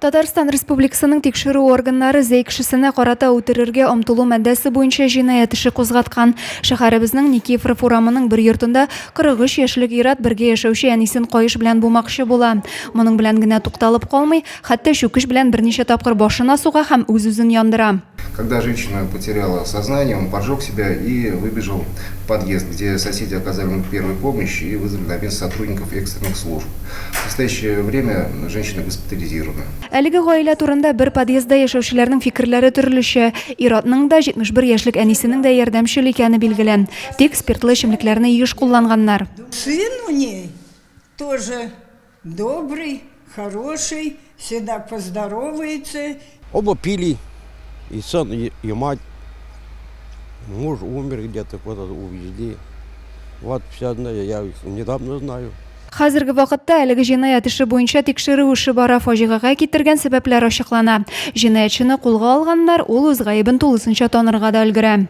Татарстан Республикасының текшерүү органнары зәй кишисіне карата үтерергә омтылу маддәсе буенча җинаять эше кузгаткан. Шәһәребезнең Никифоров урамының бер йортында 43 яшьлек ир-ат бергә яшәүче әнисен каеш белән булмакчы була. Моның белән генә тукталып калмый, хәтта чүкеш белән берничә тапкыр башына суга һәм үз-үзен яндыра. Когда женщина потеряла сознание, он поджег себя и выбежал в подъезд, где соседи оказали ему первую помощь и вызвали на место сотрудников экстренных служб. В настоящее время женщина госпитализирована. Әлеге гаилә турында бер подъездда яшәүчеләрнең фикерләре төрлечә. Ир-атның да 71 яшьлек әнисенең дә ярдәмчел икәне билгелән. Тик спиртлы эчемлекләрне еш кулланганнар. Сын у ней тоже добрый, хороший, всегда поздоровается. Оба пили, и сын, и мать. Муж умер где-то, куда-то увезли. Вот вся одна, я их недавно знаю. Хәзерге вакытта әлеге җинаять эше буенча тикшерү эше бара, фаҗигагә китергән сәбәпләр ачыклана. Җинаятьчене кулга алганнар, ул үз гаебен тулысынча танырга да өлгерә.